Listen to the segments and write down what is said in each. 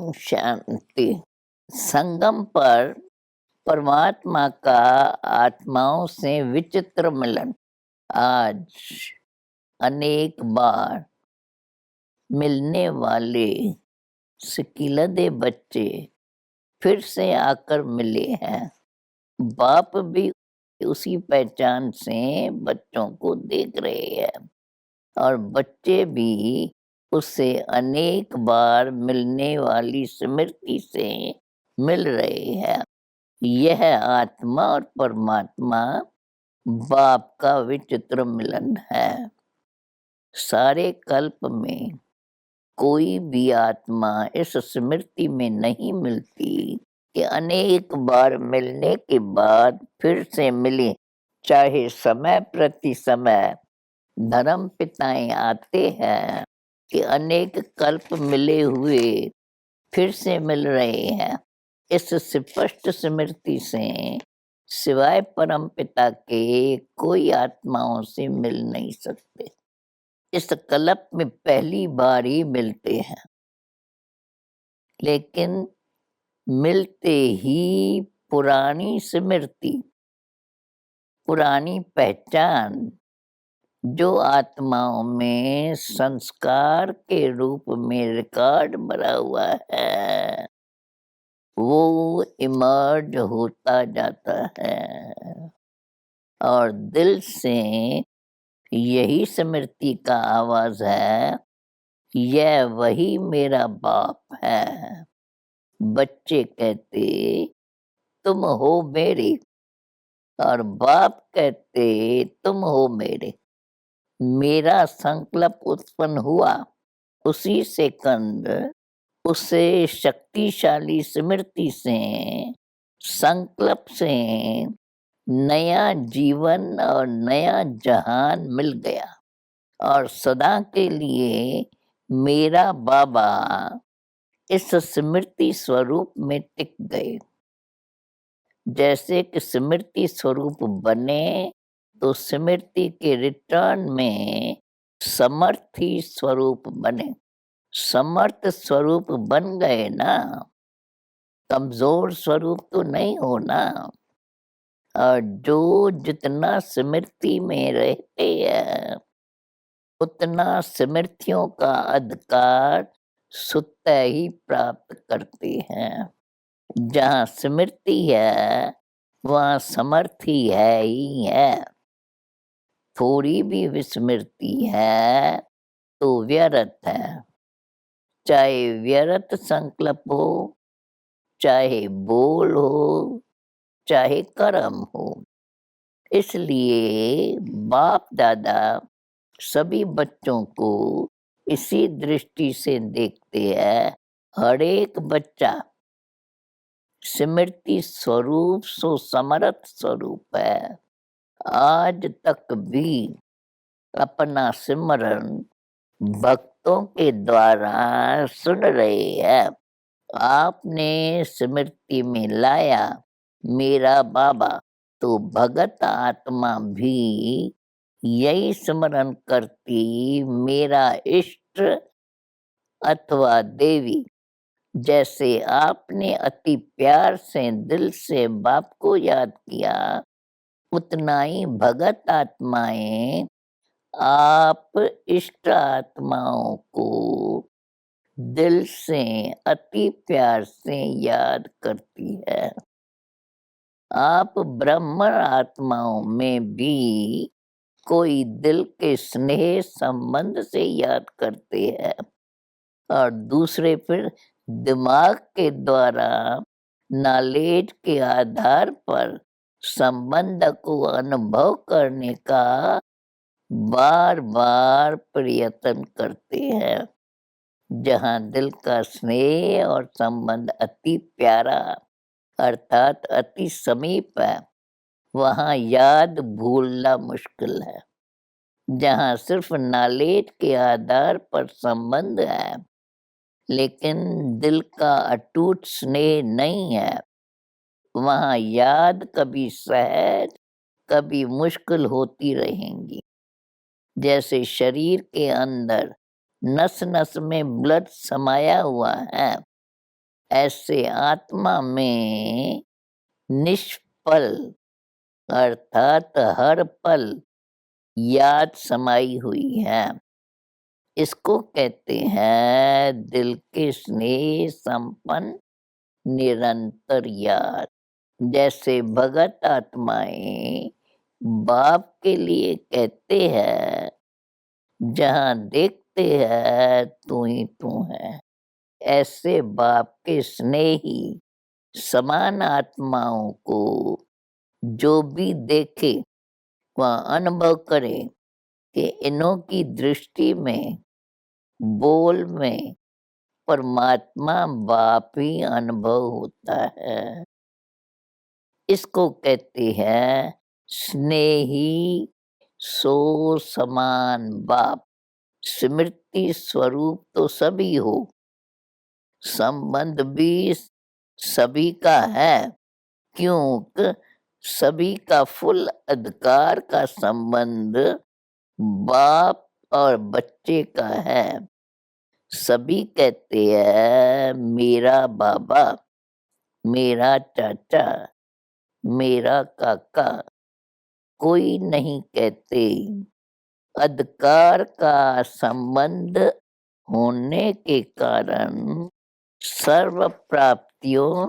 ओम शांति। संगम पर परमात्मा का आत्माओं से विचित्र मिलन। आज अनेक बार मिलने वाले सिकिलदे बच्चे फिर से आकर मिले हैं। बाप भी उसी पहचान से बच्चों को देख रहे हैं और बच्चे भी उससे अनेक बार मिलने वाली स्मृति से मिल रहे हैं। यह आत्मा और परमात्मा बाप का विचित्र मिलन है। सारे कल्प में कोई भी आत्मा इस स्मृति में नहीं मिलती कि अनेक बार मिलने के बाद फिर से मिले। चाहे समय प्रति समय धर्म पिताएं आते हैं कि अनेक कल्प मिले हुए फिर से मिल रहे हैं। इस स्पष्ट स्मृति से सिवाय परम पिता के कोई आत्माओं से मिल नहीं सकते। इस कल्प में पहली बार ही मिलते हैं, लेकिन मिलते ही पुरानी स्मृति, पुरानी पहचान जो आत्माओं में संस्कार के रूप में रिकॉर्ड बना हुआ है, वो इमर्ज होता जाता है और दिल से यही स्मृति का आवाज है, यह वही मेरा बाप है। बच्चे कहते तुम हो मेरे और बाप कहते तुम हो मेरे। मेरा संकल्प उत्पन्न हुआ उसी सेकंड उससे शक्तिशाली स्मृति से, संकल्प से नया जीवन और नया जहान मिल गया और सदा के लिए मेरा बाबा इस स्मृति स्वरूप में टिक गए। जैसे कि स्मृति स्वरूप बने तो स्मृति के रिटर्न में समर्थी स्वरूप बने। समर्थ स्वरूप बन गए ना, कमजोर स्वरूप तो नहीं होना। और जो जितना स्मृति में रहते हैं उतना स्मृतियों का अधिकार स्वतः ही प्राप्त करते हैं। जहाँ स्मृति है वहाँ समर्थी है ही है। थोड़ी भी विस्मृति है तो व्यर्थ है। चाहे व्यर्थ संकल्प हो, चाहे बोल हो, चाहे कर्म हो। इसलिए बाप दादा सभी बच्चों को इसी दृष्टि से देखते हैं। हर एक बच्चा स्मृति स्वरूप सो समर्थ स्वरूप है। आज तक भी अपना सिमरन भक्तों के द्वारा सुन रहे हैं। आपने स्मृति में लाया मेरा बाबा, तो भगत आत्मा भी यही स्मरण करती मेरा इष्ट अथवा देवी। जैसे आपने अति प्यार से दिल से बाप को याद किया, उतना ही भगत आत्माएं आप इष्ट आत्माओं को दिल से अति प्यार से याद करती है। आप ब्रह्म आत्माओं में भी कोई दिल के स्नेह संबंध से याद करते हैं और दूसरे फिर दिमाग के द्वारा नॉलेज के आधार पर संबंध को अनुभव करने का बार बार प्रयत्न करते हैं। जहाँ दिल का स्नेह और संबंध अति प्यारा अर्थात अति समीप है, वहाँ याद भूलना मुश्किल है। जहाँ सिर्फ नॉलेज के आधार पर संबंध है लेकिन दिल का अटूट स्नेह नहीं है, वहाँ याद कभी सहज कभी मुश्किल होती रहेंगी। जैसे शरीर के अंदर नस नस में ब्लड समाया हुआ है ऐसे आत्मा में निष्फल अर्थात हर पल याद समाई हुई है। इसको कहते हैं दिल के स्नेह संपन्न निरंतर याद। जैसे भगत आत्माएं बाप के लिए कहते हैं, जहाँ देखते हैं तू ही तू है। ऐसे बाप के स्नेही समान आत्माओं को जो भी देखे वह अनुभव करे कि इन्हों की दृष्टि में, बोल में परमात्मा बाप ही अनुभव होता है। इसको कहते हैं स्नेही सो समान बाप। स्मृति स्वरूप तो सभी हो, संबंध भी सभी का है, क्योंकि सभी का फुल अधिकार का संबंध बाप और बच्चे का है। सभी कहते हैं मेरा बाबा, मेरा चाचा, मेरा काका। कोई नहीं कहते। अधिकार का संबंध होने के कारण सर्व प्राप्तियों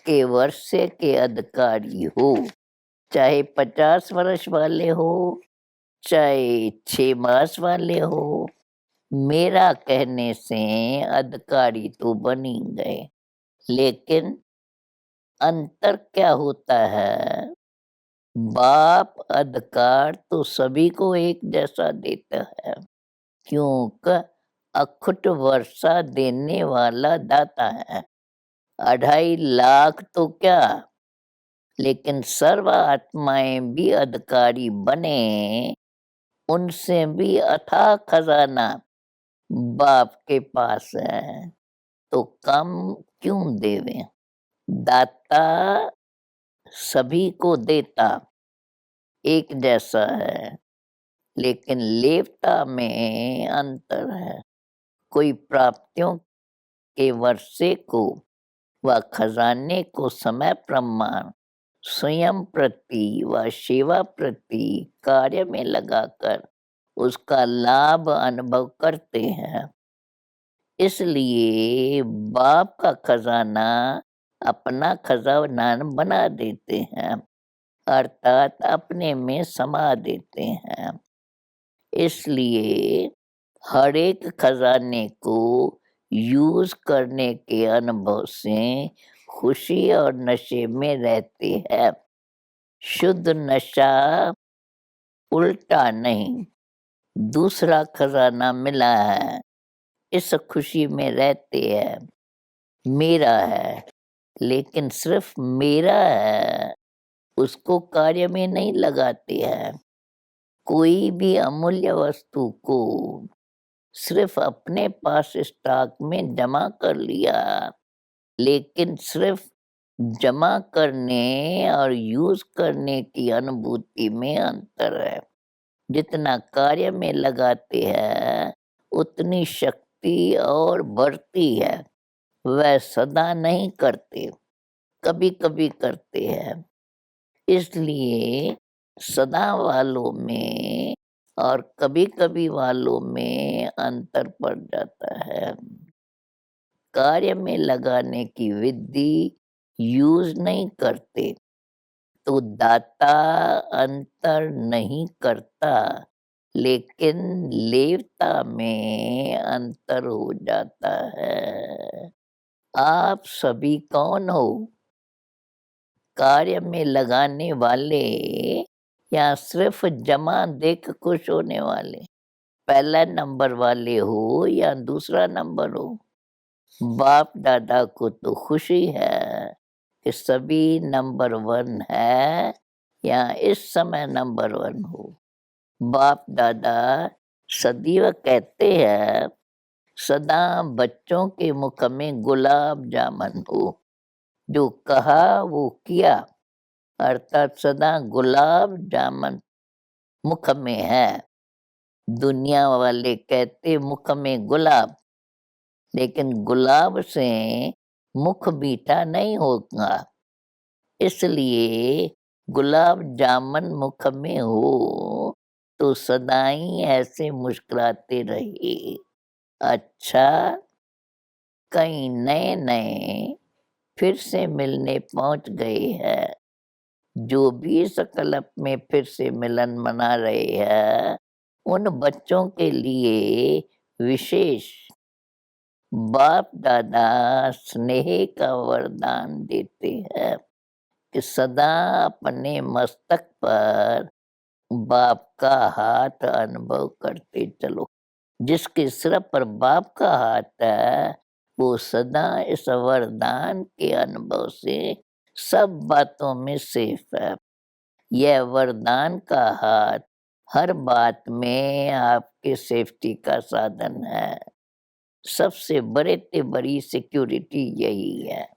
के वर्षे के अधिकारी हो, चाहे 50 वर्ष वाले हो, चाहे 6 मास वाले हो। मेरा कहने से अधिकारी तो बन ही गए, लेकिन अंतर क्या होता है? बाप अधिकार तो सभी को एक जैसा देता है, क्योंकि अखुट वर्षा देने वाला दाता है। 2.5 लाख तो क्या, लेकिन सर्व आत्माएं भी अधिकारी बने, उनसे भी अथाह खजाना बाप के पास है, तो कम क्यों देवे? दाता सभी को देता एक जैसा है, लेकिन लेवता में अंतर है। कोई प्राप्तियों के वर्षे को व खजाने को समय प्रमाण स्वयं प्रति व सेवा प्रति कार्य में लगाकर उसका लाभ अनुभव करते हैं। इसलिए बाप का खजाना अपना खजाना बना देते हैं, अर्थात अपने में समा देते हैं। इसलिए हर एक खजाने को यूज करने के अनुभव से खुशी और नशे में रहते हैं। शुद्ध नशा उल्टा नहीं, दूसरा खजाना मिला है, इस खुशी में रहते हैं। मेरा है, लेकिन सिर्फ मेरा है, उसको कार्य में नहीं लगाते हैं। कोई भी अमूल्य वस्तु को सिर्फ अपने पास स्टॉक में जमा कर लिया, लेकिन सिर्फ जमा करने और यूज करने की अनुभूति में अंतर है। जितना कार्य में लगाते हैं उतनी शक्ति और बढ़ती है। वह सदा नहीं करते, कभी कभी करते हैं। इसलिए सदा वालों में और कभी कभी वालों में अंतर पड़ जाता है। कार्य में लगाने की विधि यूज नहीं करते तो दाता अंतर नहीं करता, लेकिन लेवता में अंतर हो जाता है। आप सभी कौन हो? कार्य में लगाने वाले या सिर्फ जमा देख खुश होने वाले? पहला नंबर वाले हो या दूसरा नंबर हो? बाप दादा को तो खुशी है कि सभी नंबर 1 है या इस समय नंबर 1 हो। बाप दादा सदैव कहते हैं सदा बच्चों के मुख में गुलाब जामुन हो, जो कहा वो किया, अर्थात सदा गुलाब जामुन मुख में है। दुनिया वाले कहते मुख में गुलाब, लेकिन गुलाब से मुख मीठा नहीं होगा, इसलिए गुलाब जामुन मुख में हो तो सदाई ऐसे मुस्कुराते रहिए। अच्छा, कई नए-नए फिर से मिलने पहुँच गए हैं, जो भी इस क्लब में फिर से मिलन मना रहे हैं, उन बच्चों के लिए विशेष बाप-दादा स्नेह का वरदान देते हैं कि सदा अपने मस्तक पर बाप का हाथ अनुभव करते चलो। जिसके सिर पर बाप का हाथ है, वो सदा इस वरदान के अनुभव से सब बातों में सेफ है। यह वरदान का हाथ हर बात में आपके सेफ्टी का साधन है। सबसे बड़े से बड़ी सिक्योरिटी यही है।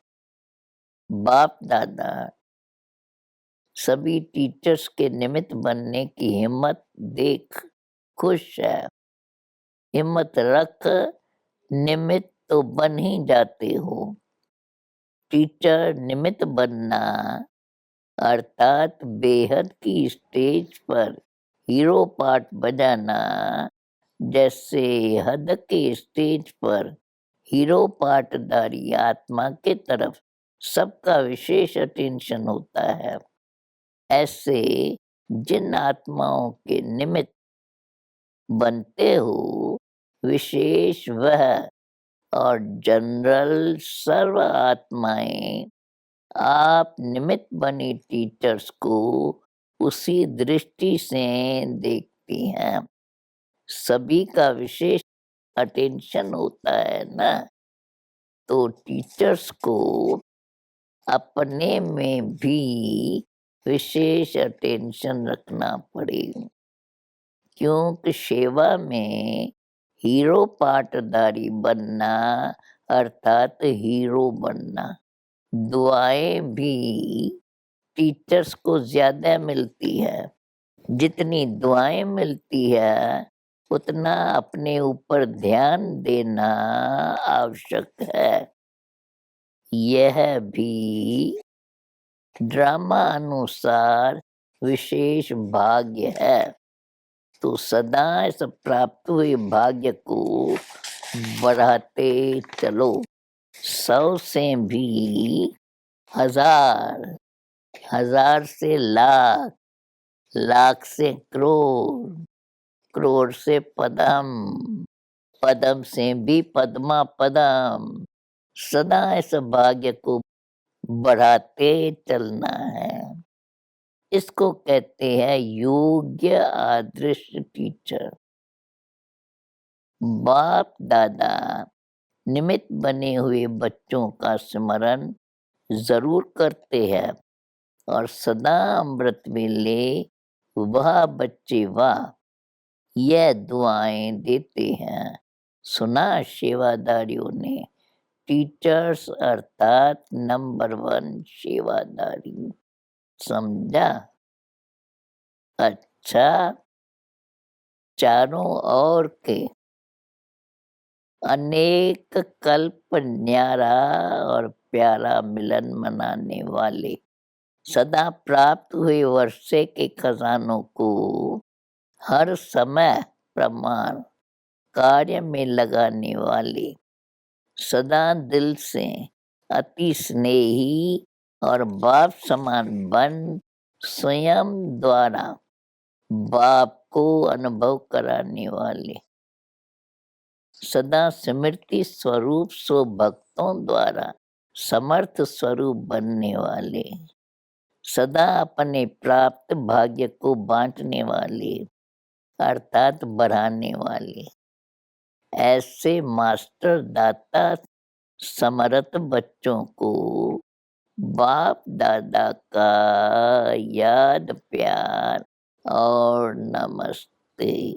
बाप-दादा सभी टीचर्स के निमित्त बनने की हिम्मत देख खुश है। हिम्मत रख, निमित्त तो बन ही जाते हो। टीचर निमित्त बनना अर्थात बेहद की स्टेज पर हीरो पार्ट बजाना, जैसे हद के स्टेज पर हीरो पार्टधारी आत्मा के तरफ सबका विशेष अटेंशन होता है। ऐसे जिन आत्माओं के निमित्त बनते हो, विशेष वह और जनरल सर्व आत्माएं आप निमित्त बनी टीचर्स को उसी दृष्टि से देखती हैं। सभी का विशेष अटेंशन होता है ना, तो टीचर्स को अपने में भी विशेष अटेंशन रखना पड़ेगा, क्योंकि सेवा में हीरो पार्टधारी बनना अर्थात हीरो बनना। दुआएं भी टीचर्स को ज्यादा मिलती है। जितनी दुआएं मिलती है, उतना अपने ऊपर ध्यान देना आवश्यक है। यह भी ड्रामा अनुसार विशेष भाग्य है, तो सदा इस प्राप्त हुए भाग्य को बढ़ाते चलो। 100 से भी हजार, हजार से लाख, लाख से करोड़, करोड़ से पदम, पदम से भी पद्मा पदम। सदा इस भाग्य को बढ़ाते चलना है। इसको कहते हैं योग्य आदर्श टीचर। बाप दादा निमित्त बने हुए बच्चों का स्मरण जरूर करते हैं और सदा अमृत वेले वाह बच्चे वाह यह दुआएं देते हैं। सुना सेवादारियों ने, टीचर्स अर्थात नंबर 1 सेवादारी। समझा? अच्छा, चारों ओर के अनेक कल्प न्यारा और प्यारा मिलन मनाने वाले सदा प्राप्त हुए वर्षे के खजानों को हर समय प्रमाण कार्य में लगाने वाले सदा दिल से अति स्नेही और बाप समान बन स्वयं द्वारा बाप को अनुभव कराने वाले सदा स्मृति स्वरूप सो भक्तों द्वारा समर्थ स्वरूप बनने वाले सदा अपने प्राप्त भाग्य को बांटने वाले अर्थात बढ़ाने वाले ऐसे मास्टर दाता समर्थ बच्चों को बाप दादा का याद प्यार और नमस्ते।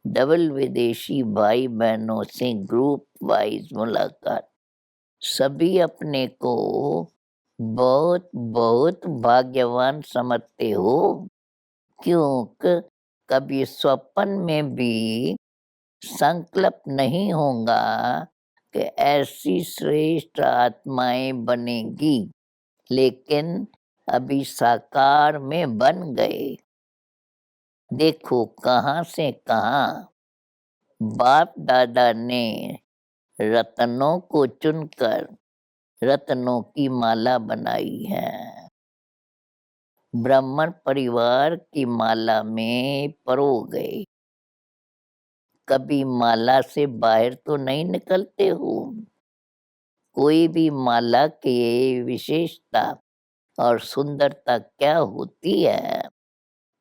डबल विदेशी भाई बहनों से ग्रुप वाइज मुलाकात। सभी अपने को बहुत बहुत भाग्यवान समझते हो, क्योंकि कभी स्वप्न में भी संकल्प नहीं होगा कि ऐसी श्रेष्ठ आत्माएं बनेगी, लेकिन अभी साकार में बन गए। देखो कहाँ से कहाँ बाप दादा ने रत्नों को चुनकर रत्नों की माला बनाई है। ब्राह्मण परिवार की माला में परो गए। कभी माला से बाहर तो नहीं निकलते हो। कोई भी माला की विशेषता और सुंदरता क्या होती है?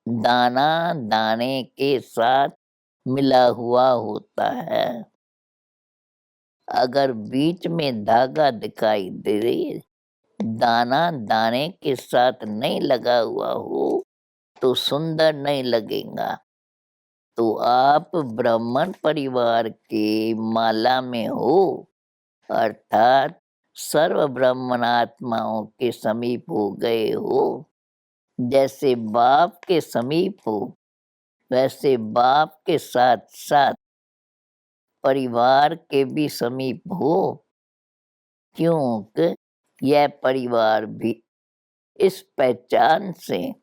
दाना दाने के साथ मिला हुआ होता है। अगर बीच में धागा दिखाई दे, दाना दाने के साथ नहीं लगा हुआ हो, तो सुंदर नहीं लगेगा। तो आप ब्राह्मण परिवार के माला में हो, अर्थात सर्व ब्राह्मण आत्माओं के समीप हो गए हो। जैसे बाप के समीप हो, वैसे बाप के साथ साथ परिवार के भी समीप हो, क्योंकि यह परिवार भी इस पहचान से,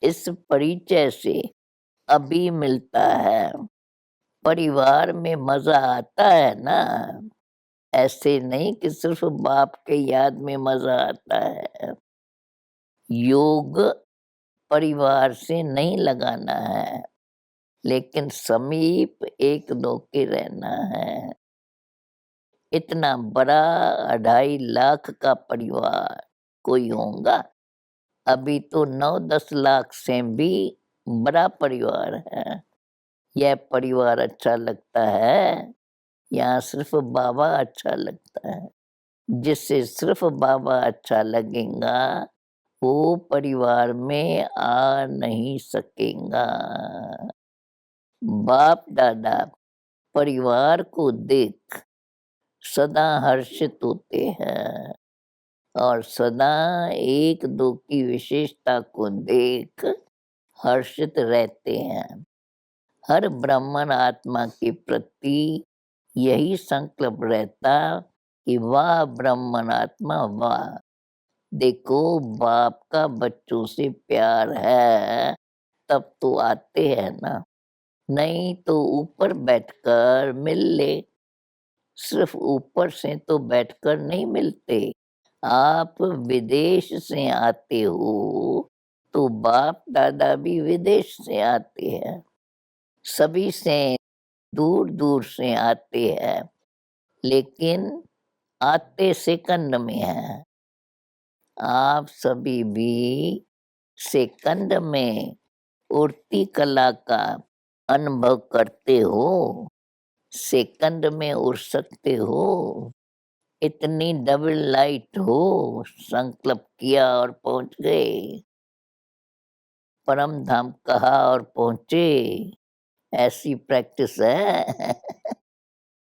इस परिचय से अभी मिलता है। परिवार में मजा आता है ना, ऐसे नहीं कि सिर्फ बाप के याद में मजा आता है। योग परिवार से नहीं लगाना है, लेकिन समीप एक दो के रहना है। इतना बड़ा 2.5 लाख का परिवार कोई होगा? अभी तो 9-10 लाख से भी बड़ा परिवार है। यह परिवार अच्छा लगता है, यहाँ सिर्फ बाबा अच्छा लगता है। जिससे सिर्फ बाबा अच्छा लगेगा, वो परिवार में आ नहीं सकेगा। बाप दादा परिवार को देख सदा हर्षित होते हैं और सदा एक दो की विशेषता को देख हर्षित रहते हैं। हर ब्राह्मण आत्मा के प्रति यही संकल्प रहता कि वाह ब्राह्मण आत्मा वाह, देखो बाप का बच्चों से प्यार है, तब तो आते हैं ना, नहीं तो ऊपर बैठकर मिल ले। सिर्फ ऊपर से तो बैठकर नहीं मिलते। आप विदेश से आते हो, तो बाप दादा भी विदेश से आते हैं। सभी से दूर दूर से आते हैं, लेकिन आते सेकंड में हैं। आप सभी भी सेकंड में उड़ती कला का अनुभव करते हो, सेकंड में उड़ सकते हो। इतनी डबल लाइट हो, संकल्प किया और पहुंच गए। परम धाम कहा और पहुंचे, ऐसी प्रैक्टिस है।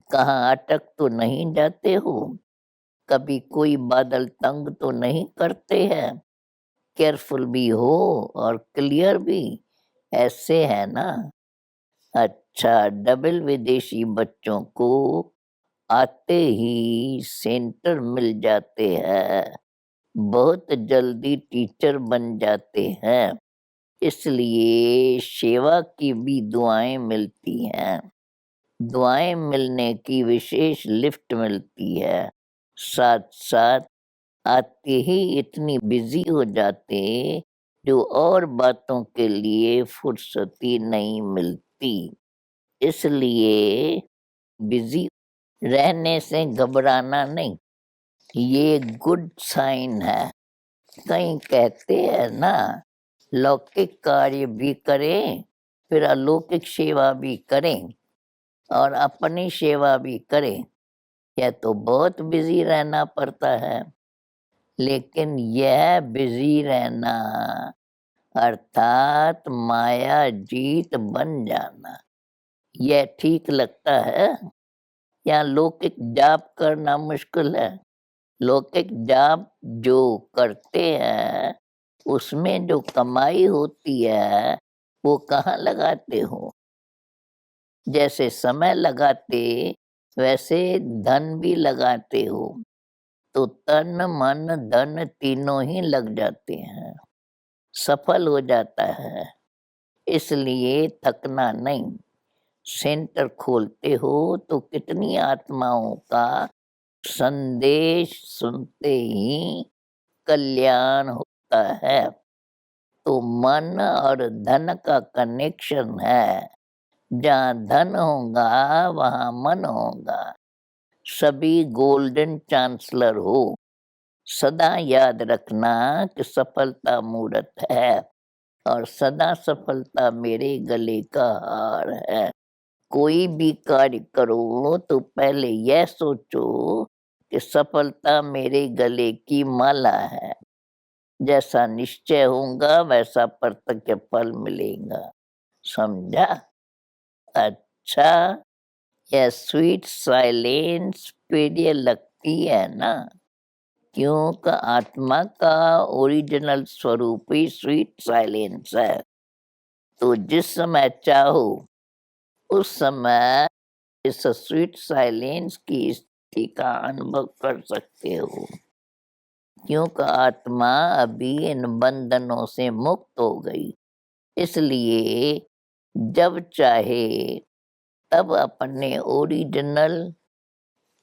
कहाँ अटक तो नहीं जाते हो, कभी कोई बादल तंग तो नहीं करते हैं। केयरफुल भी हो और क्लियर भी, ऐसे है ना। अच्छा, डबल विदेशी बच्चों को आते ही सेंटर मिल जाते हैं, बहुत जल्दी टीचर बन जाते हैं। इसलिए सेवा की भी दुआएं मिलती हैं। दुआएं मिलने की विशेष लिफ्ट मिलती है। साथ साथ आते ही इतनी बिजी हो जाते, जो और बातों के लिए फुर्सती नहीं मिलती। इसलिए बिजी रहने से घबराना नहीं, ये गुड साइन है। कहीं कहते हैं ना, लौकिक कार्य भी करें, फिर अलौकिक सेवा भी करें और अपनी सेवा भी करें। यह तो बहुत बिजी रहना पड़ता है, लेकिन यह बिजी रहना अर्थात माया जीत बन जाना, यह ठीक लगता है या लौकिक जाप करना मुश्किल है? लौकिक जाप जो करते हैं, उसमें जो कमाई होती है, वो कहाँ लगाते हो? जैसे समय लगाते वैसे धन भी लगाते हो तो तन मन धन तीनों ही लग जाते हैं, सफल हो जाता है, इसलिए थकना नहीं। सेंटर खोलते हो तो कितनी आत्माओं का संदेश सुनते ही कल्याण होता है। तो मन और धन का कनेक्शन है, जहाँ धन होगा वहाँ मन होगा। सभी गोल्डन चांसलर हो, सदा याद रखना कि सफलता मूर्त है और सदा सफलता मेरे गले का हार है। कोई भी कार्य करो तो पहले यह सोचो कि सफलता मेरे गले की माला है। जैसा निश्चय होगा वैसा प्रत्यक्ष फल मिलेगा। समझा? अच्छा, यह स्वीट साइलेंस प्रिय लगती है ना? क्योंकि आत्मा का ओरिजिनल स्वरूप ही स्वीट साइलेंस है। तो जिस समय चाहो उस समय इस स्वीट साइलेंस की स्थिति का अनुभव कर सकते हो, क्योंकि आत्मा अभी इन बंधनों से मुक्त हो गई। इसलिए जब चाहे तब अपने ओरिजिनल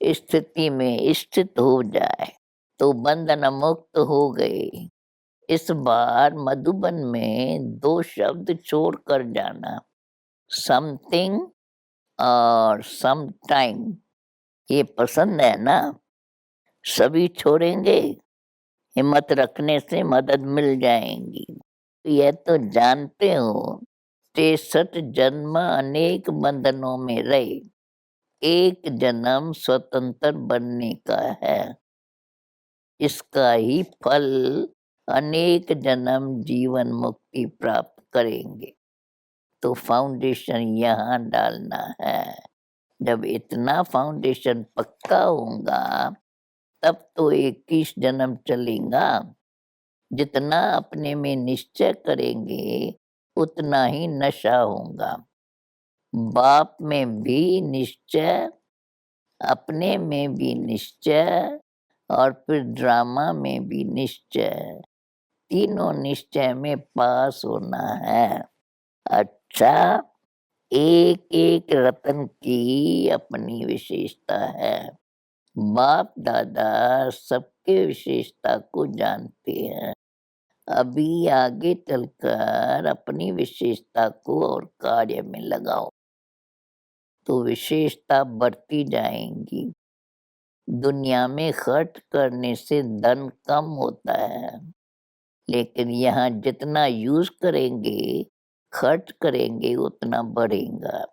स्थिति में स्थित हो जाए, तो बंधन मुक्त हो गए। इस बार मधुबन में 2 शब्द छोड़ कर जाना, समथिंग और सम टाइम। ये पसंद है ना? सभी छोड़ेंगे, हिम्मत रखने से मदद मिल जाएगी। यह तो जानते हो, 63 जन्म अनेक बंधनों में रहे, एक जन्म स्वतंत्र बनने का है। इसका ही फल अनेक जन्म जीवन मुक्ति प्राप्त करेंगे। तो फाउंडेशन यहाँ डालना है। जब इतना फाउंडेशन पक्का होगा तब तो 21 जन्म चलेगा। जितना अपने में निश्चय करेंगे उतना ही नशा होगा। बाप में भी निश्चय, अपने में भी निश्चय और फिर ड्रामा में भी निश्चय। तीनों निश्चय में पास होना है। अच्छा, एक एक रत्न की अपनी विशेषता है। बाप दादा सबके विशेषता को जानते हैं। अभी आगे चलकर अपनी विशेषता को और कार्य में लगाओ तो विशेषता बढ़ती जाएंगी। दुनिया में खर्च करने से धन कम होता है, लेकिन यहाँ जितना यूज करेंगे, खर्च करेंगे उतना बढ़ेगा।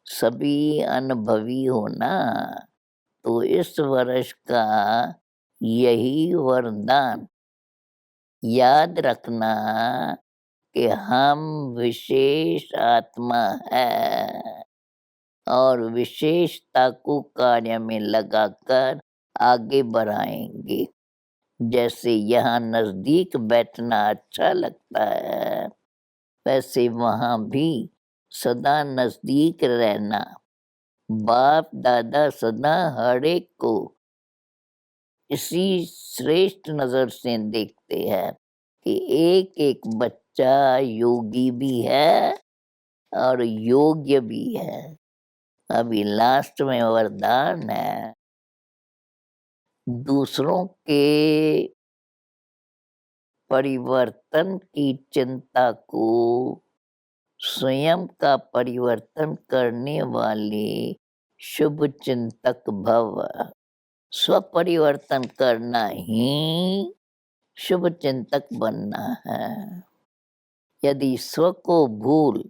सभी अनुभवी हो ना, तो इस वर्ष का यही वरदान याद रखना कि हम विशेष आत्मा है और विशेषता को कार्य में लगाकर आगे बढ़ाएंगे। जैसे यहाँ नजदीक बैठना अच्छा लगता है, वैसे वहाँ भी सदा नजदीक रहना। बाप दादा सदा हर एक को इसी श्रेष्ठ नजर से देखते हैं कि एक एक बच्चा योगी भी है और योग्य भी है। अभी लास्ट में वरदान है, दूसरों के परिवर्तन की चिंता को स्वयं का परिवर्तन करने वाले शुभ चिंतक भव। स्वपरिवर्तन करना ही शुभ चिंतक बनना है। यदि स्व को भूल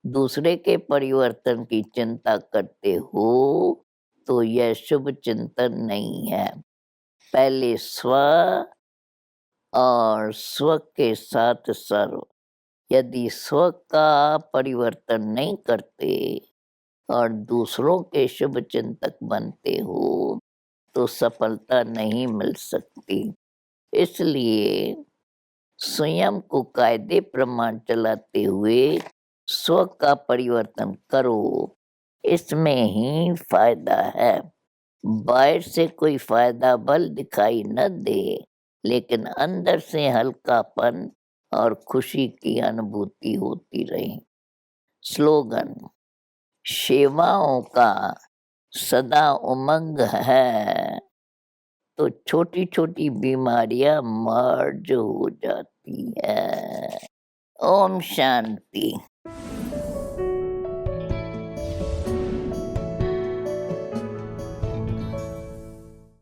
दूसरे के परिवर्तन की चिंता करते हो तो यह शुभ चिंतन नहीं है। पहले स्व और स्व के साथ सर्व। यदि स्व का परिवर्तन नहीं करते और दूसरों के शुभ चिंतक बनते हो तो सफलता नहीं मिल सकती। इसलिए स्वयं को कायदे प्रमाण चलाते हुए स्व का परिवर्तन करो इसमें ही फायदा है। बाहर से कोई फायदा बल दिखाई न दे, लेकिन अंदर से हल्कापन और खुशी की अनुभूति होती रहे। स्लोगन: सेवाओं का सदा उमंग है, तो छोटी-छोटी बीमारियां मर्ज हो जाती है। ओम शांति।